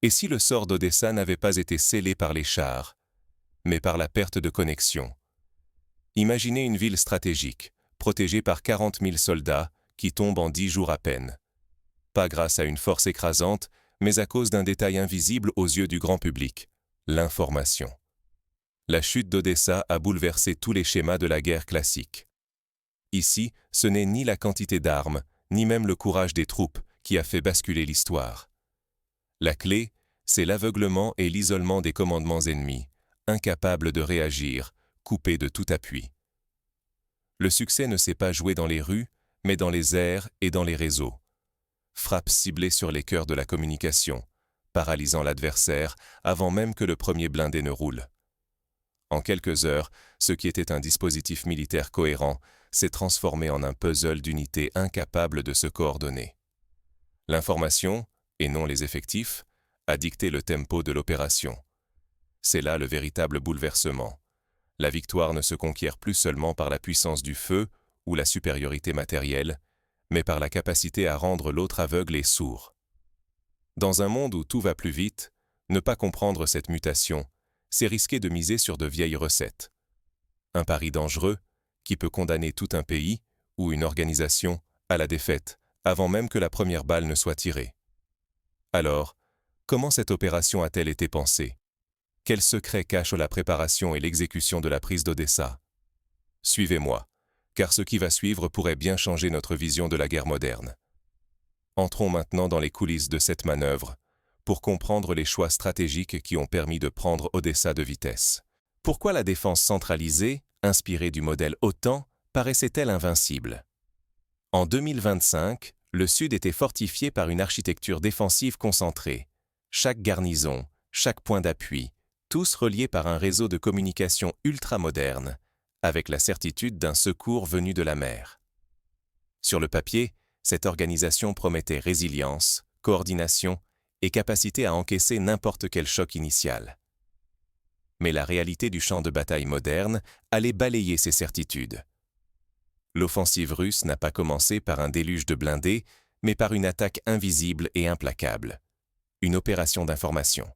Et si le sort d'Odessa n'avait pas été scellé par les chars, mais par la perte de connexion? Imaginez une ville stratégique, protégée par 40 000 soldats, qui tombe en 10 jours à peine. Pas grâce à une force écrasante, mais à cause d'un détail invisible aux yeux du grand public, l'information. La chute d'Odessa a bouleversé tous les schémas de la guerre classique. Ici, ce n'est ni la quantité d'armes, ni même le courage des troupes qui a fait basculer l'histoire. La clé, c'est l'aveuglement et l'isolement des commandements ennemis, incapables de réagir, coupés de tout appui. Le succès ne s'est pas joué dans les rues, mais dans les airs et dans les réseaux. Frappe ciblée sur les cœurs de la communication, paralysant l'adversaire avant même que le premier blindé ne roule. En quelques heures, ce qui était un dispositif militaire cohérent s'est transformé en un puzzle d'unités incapables de se coordonner. L'information, et non les effectifs, a dicté le tempo de l'opération. C'est là le véritable bouleversement. La victoire ne se conquiert plus seulement par la puissance du feu ou la supériorité matérielle, mais par la capacité à rendre l'autre aveugle et sourd. Dans un monde où tout va plus vite, ne pas comprendre cette mutation, c'est risquer de miser sur de vieilles recettes. Un pari dangereux qui peut condamner tout un pays ou une organisation à la défaite avant même que la première balle ne soit tirée. Alors, comment cette opération a-t-elle été pensée? Quels secrets cachent la préparation et l'exécution de la prise d'Odessa? Suivez-moi, car ce qui va suivre pourrait bien changer notre vision de la guerre moderne. Entrons maintenant dans les coulisses de cette manœuvre, pour comprendre les choix stratégiques qui ont permis de prendre Odessa de vitesse. Pourquoi la défense centralisée, inspirée du modèle OTAN, paraissait-elle invincible? En 2025, le Sud était fortifié par une architecture défensive concentrée. Chaque garnison, chaque point d'appui, tous reliés par un réseau de communication ultramoderne, avec la certitude d'un secours venu de la mer. Sur le papier, cette organisation promettait résilience, coordination et capacité à encaisser n'importe quel choc initial. Mais la réalité du champ de bataille moderne allait balayer ces certitudes. L'offensive russe n'a pas commencé par un déluge de blindés, mais par une attaque invisible et implacable. Une opération d'information.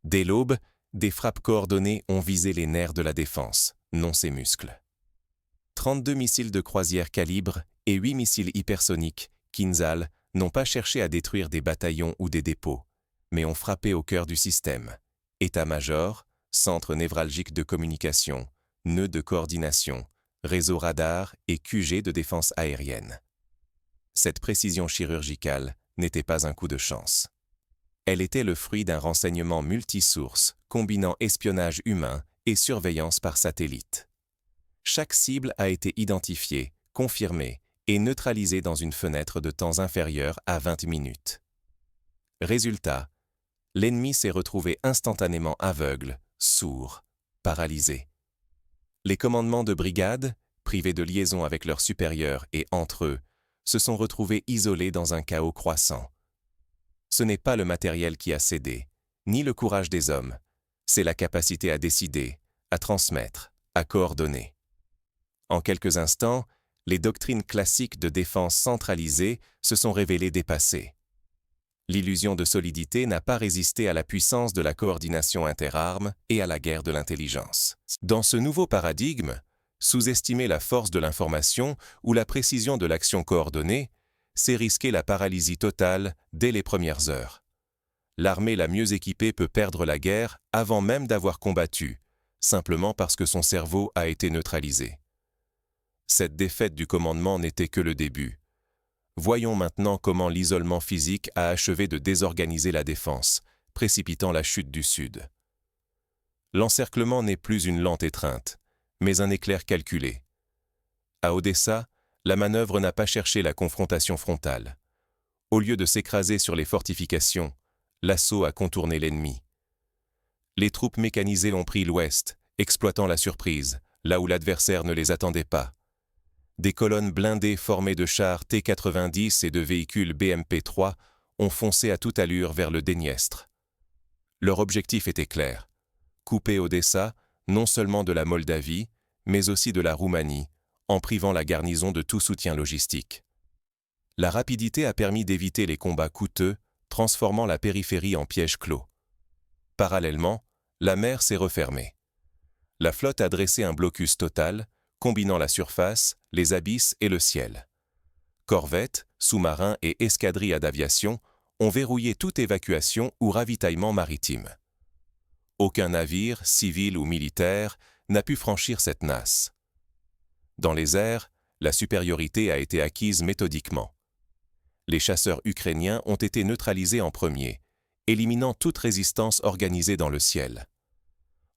Dès l'aube, des frappes coordonnées ont visé les nerfs de la défense, non ses muscles. 32 missiles de croisière calibre et 8 missiles hypersoniques, Kinzhal, n'ont pas cherché à détruire des bataillons ou des dépôts, mais ont frappé au cœur du système. État-major, centre névralgique de communication, nœud de coordination, réseau radar et QG de défense aérienne. Cette précision chirurgicale n'était pas un coup de chance. Elle était le fruit d'un renseignement multisource combinant espionnage humain et surveillance par satellite. Chaque cible a été identifiée, confirmée et neutralisée dans une fenêtre de temps inférieure à 20 minutes. Résultat, l'ennemi s'est retrouvé instantanément aveugle, sourd, paralysé. Les commandements de brigade, privés de liaison avec leurs supérieurs et entre eux, se sont retrouvés isolés dans un chaos croissant. Ce n'est pas le matériel qui a cédé, ni le courage des hommes, c'est la capacité à décider, à transmettre, à coordonner. En quelques instants, les doctrines classiques de défense centralisée se sont révélées dépassées. L'illusion de solidité n'a pas résisté à la puissance de la coordination interarmes et à la guerre de l'intelligence. Dans ce nouveau paradigme, sous-estimer la force de l'information ou la précision de l'action coordonnée, c'est risquer la paralysie totale dès les premières heures. L'armée la mieux équipée peut perdre la guerre avant même d'avoir combattu, simplement parce que son cerveau a été neutralisé. Cette défaite du commandement n'était que le début. Voyons maintenant comment l'isolement physique a achevé de désorganiser la défense, précipitant la chute du Sud. L'encerclement n'est plus une lente étreinte, mais un éclair calculé. À Odessa, la manœuvre n'a pas cherché la confrontation frontale. Au lieu de s'écraser sur les fortifications, l'assaut a contourné l'ennemi. Les troupes mécanisées ont pris l'ouest, exploitant la surprise, là où l'adversaire ne les attendait pas. Des colonnes blindées formées de chars T-90 et de véhicules BMP-3 ont foncé à toute allure vers le Dniestre. Leur objectif était clair, couper Odessa non seulement de la Moldavie, mais aussi de la Roumanie, en privant la garnison de tout soutien logistique. La rapidité a permis d'éviter les combats coûteux, transformant la périphérie en piège clos. Parallèlement, la mer s'est refermée. La flotte a dressé un blocus total, combinant la surface, les abysses et le ciel. Corvettes, sous-marins et escadrilles d'aviation ont verrouillé toute évacuation ou ravitaillement maritime. Aucun navire, civil ou militaire, n'a pu franchir cette nasse. Dans les airs, la supériorité a été acquise méthodiquement. Les chasseurs ukrainiens ont été neutralisés en premier, éliminant toute résistance organisée dans le ciel.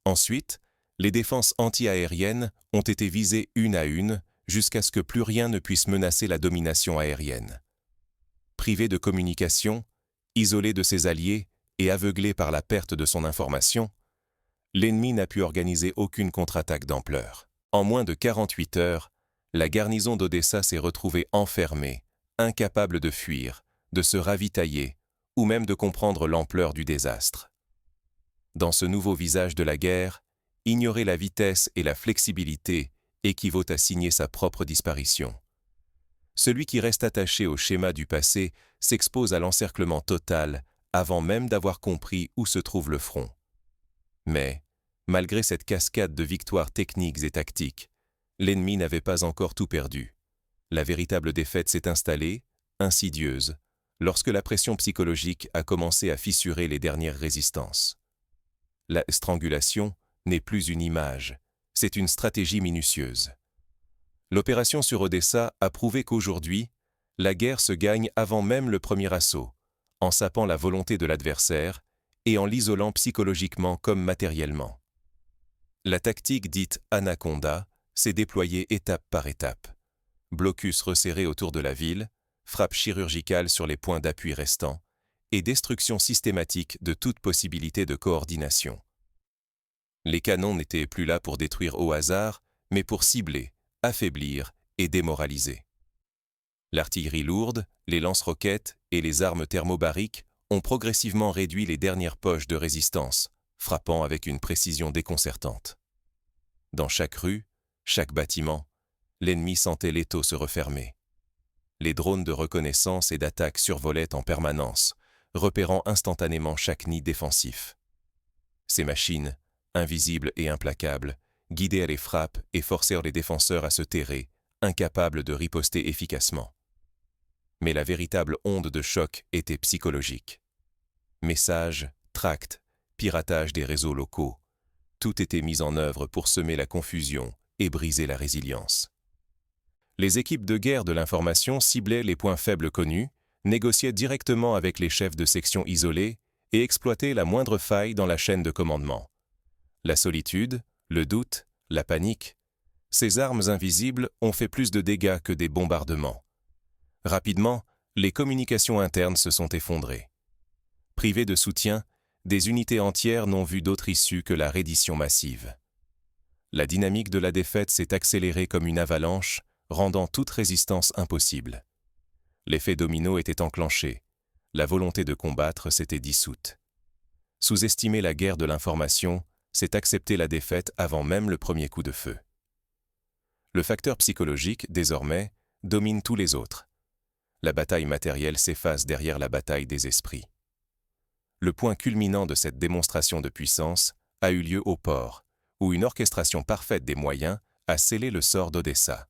Ensuite, les défenses anti-aériennes ont été visées une à une, jusqu'à ce que plus rien ne puisse menacer la domination aérienne. Privé de communication, isolé de ses alliés et aveuglé par la perte de son information, l'ennemi n'a pu organiser aucune contre-attaque d'ampleur. En moins de 48 heures, la garnison d'Odessa s'est retrouvée enfermée, incapable de fuir, de se ravitailler ou même de comprendre l'ampleur du désastre. Dans ce nouveau visage de la guerre, ignorer la vitesse et la flexibilité équivaut à signer sa propre disparition. Celui qui reste attaché au schéma du passé s'expose à l'encerclement total avant même d'avoir compris où se trouve le front. Mais, malgré cette cascade de victoires techniques et tactiques, l'ennemi n'avait pas encore tout perdu. La véritable défaite s'est installée, insidieuse, lorsque la pression psychologique a commencé à fissurer les dernières résistances. La strangulation n'est plus une image, c'est une stratégie minutieuse. L'opération sur Odessa a prouvé qu'aujourd'hui, la guerre se gagne avant même le premier assaut, en sapant la volonté de l'adversaire et en l'isolant psychologiquement comme matériellement. La tactique dite Anaconda s'est déployée étape par étape. Blocus resserré autour de la ville, frappe chirurgicale sur les points d'appui restants et destruction systématique de toute possibilité de coordination. Les canons n'étaient plus là pour détruire au hasard, mais pour cibler, affaiblir et démoraliser. L'artillerie lourde, les lance-roquettes et les armes thermobariques ont progressivement réduit les dernières poches de résistance, frappant avec une précision déconcertante. Dans chaque rue, chaque bâtiment, l'ennemi sentait l'étau se refermer. Les drones de reconnaissance et d'attaque survolaient en permanence, repérant instantanément chaque nid défensif. Ces machines, invisibles et implacables, guidèrent les frappes et forcèrent les défenseurs à se terrer, incapables de riposter efficacement. Mais la véritable onde de choc était psychologique. Messages, tracts, piratage des réseaux locaux, tout était mis en œuvre pour semer la confusion et briser la résilience. Les équipes de guerre de l'information ciblaient les points faibles connus, négociaient directement avec les chefs de section isolés et exploitaient la moindre faille dans la chaîne de commandement. La solitude, le doute, la panique, ces armes invisibles ont fait plus de dégâts que des bombardements. Rapidement, les communications internes se sont effondrées. Privées de soutien, des unités entières n'ont vu d'autre issue que la reddition massive. La dynamique de la défaite s'est accélérée comme une avalanche, rendant toute résistance impossible. L'effet domino était enclenché. La volonté de combattre s'était dissoute. Sous-estimer la guerre de l'information, c'est accepter la défaite avant même le premier coup de feu. Le facteur psychologique, désormais, domine tous les autres. La bataille matérielle s'efface derrière la bataille des esprits. Le point culminant de cette démonstration de puissance a eu lieu au port, où une orchestration parfaite des moyens a scellé le sort d'Odessa.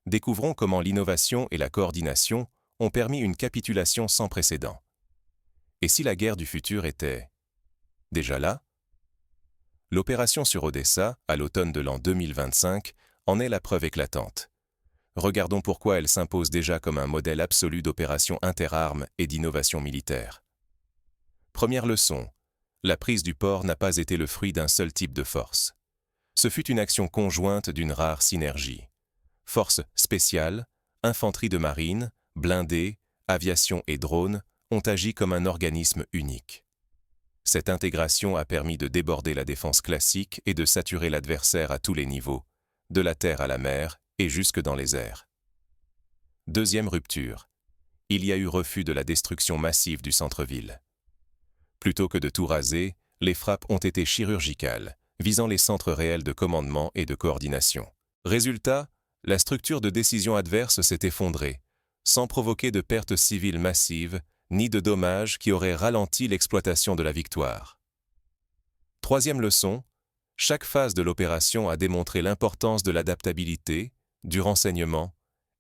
Découvrons comment l'innovation et la coordination ont permis une capitulation sans précédent. Et si la guerre du futur était déjà là? L'opération sur Odessa, à l'automne de l'an 2025, en est la preuve éclatante. Regardons pourquoi elle s'impose déjà comme un modèle absolu d'opération interarmes et d'innovation militaire. Première leçon, la prise du port n'a pas été le fruit d'un seul type de force. Ce fut une action conjointe d'une rare synergie. Forces spéciales, infanterie de marine, blindés, aviation et drones ont agi comme un organisme unique. Cette intégration a permis de déborder la défense classique et de saturer l'adversaire à tous les niveaux, de la terre à la mer et jusque dans les airs. Deuxième rupture. Il y a eu refus de la destruction massive du centre-ville. Plutôt que de tout raser, les frappes ont été chirurgicales, visant les centres réels de commandement et de coordination. Résultat, la structure de décision adverse s'est effondrée, sans provoquer de pertes civiles massives, ni de dommages qui auraient ralenti l'exploitation de la victoire. Troisième leçon, chaque phase de l'opération a démontré l'importance de l'adaptabilité, du renseignement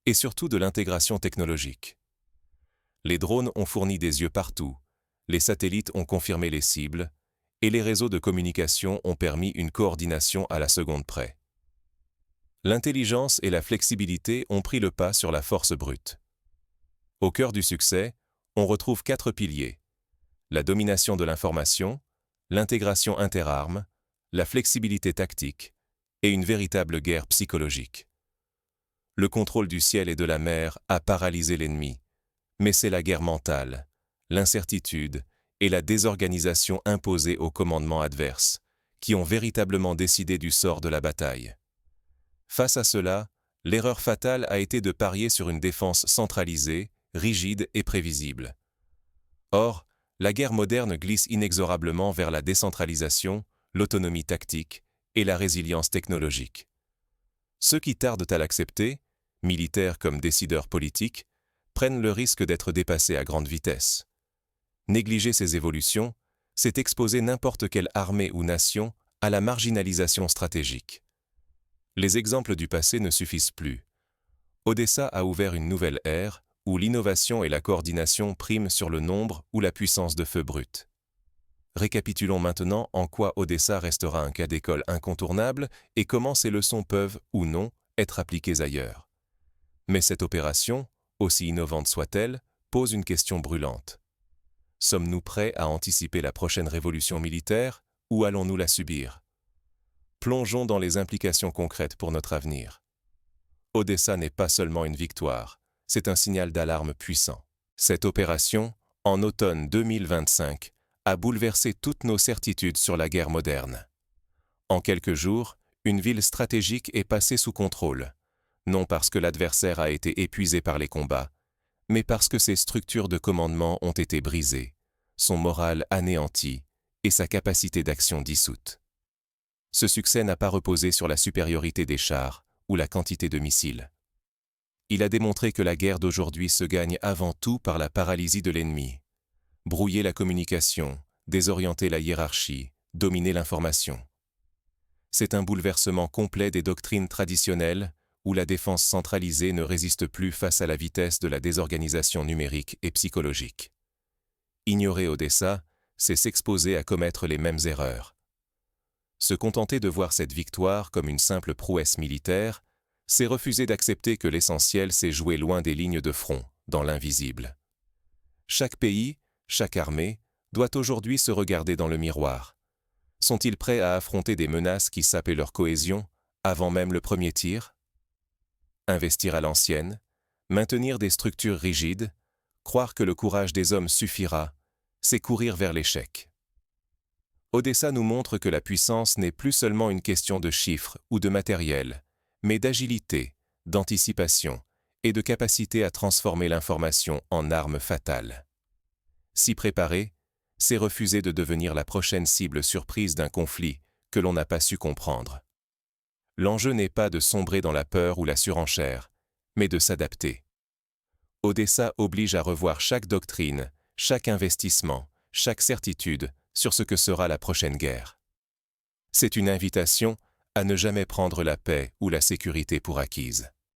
et surtout de l'intégration technologique. Les drones ont fourni des yeux partout, les satellites ont confirmé les cibles, et les réseaux de communication ont permis une coordination à la seconde près. L'intelligence et la flexibilité ont pris le pas sur la force brute. Au cœur du succès, on retrouve 4 piliers: la domination de l'information, l'intégration interarmes, la flexibilité tactique et une véritable guerre psychologique. Le contrôle du ciel et de la mer a paralysé l'ennemi, mais c'est la guerre mentale, l'incertitude et la désorganisation imposée au commandement adverse qui ont véritablement décidé du sort de la bataille. Face à cela, l'erreur fatale a été de parier sur une défense centralisée, rigide et prévisible. Or, la guerre moderne glisse inexorablement vers la décentralisation, l'autonomie tactique et la résilience technologique. Ceux qui tardent à l'accepter, militaires comme décideurs politiques, prennent le risque d'être dépassés à grande vitesse. Négliger ces évolutions, c'est exposer n'importe quelle armée ou nation à la marginalisation stratégique. Les exemples du passé ne suffisent plus. Odessa a ouvert une nouvelle ère où l'innovation et la coordination priment sur le nombre ou la puissance de feu brut. Récapitulons maintenant en quoi Odessa restera un cas d'école incontournable et comment ces leçons peuvent, ou non, être appliquées ailleurs. Mais cette opération, aussi innovante soit-elle, pose une question brûlante. Sommes-nous prêts à anticiper la prochaine révolution militaire ou allons-nous la subir? Plongeons dans les implications concrètes pour notre avenir. Odessa n'est pas seulement une victoire, c'est un signal d'alarme puissant. Cette opération, en automne 2025, a bouleversé toutes nos certitudes sur la guerre moderne. En quelques jours, une ville stratégique est passée sous contrôle, non parce que l'adversaire a été épuisé par les combats, mais parce que ses structures de commandement ont été brisées, son moral anéanti et sa capacité d'action dissoute. Ce succès n'a pas reposé sur la supériorité des chars ou la quantité de missiles. Il a démontré que la guerre d'aujourd'hui se gagne avant tout par la paralysie de l'ennemi. Brouiller la communication, désorienter la hiérarchie, dominer l'information. C'est un bouleversement complet des doctrines traditionnelles où la défense centralisée ne résiste plus face à la vitesse de la désorganisation numérique et psychologique. Ignorer Odessa, c'est s'exposer à commettre les mêmes erreurs. Se contenter de voir cette victoire comme une simple prouesse militaire, c'est refuser d'accepter que l'essentiel s'est joué loin des lignes de front, dans l'invisible. Chaque pays, chaque armée, doit aujourd'hui se regarder dans le miroir. Sont-ils prêts à affronter des menaces qui sapaient leur cohésion, avant même le premier tir? Investir à l'ancienne, maintenir des structures rigides, croire que le courage des hommes suffira, c'est courir vers l'échec. Odessa nous montre que la puissance n'est plus seulement une question de chiffres ou de matériel, mais d'agilité, d'anticipation et de capacité à transformer l'information en arme fatale. S'y préparer, c'est refuser de devenir la prochaine cible surprise d'un conflit que l'on n'a pas su comprendre. L'enjeu n'est pas de sombrer dans la peur ou la surenchère, mais de s'adapter. Odessa oblige à revoir chaque doctrine, chaque investissement, chaque certitude sur ce que sera la prochaine guerre. C'est une invitation à ne jamais prendre la paix ou la sécurité pour acquise.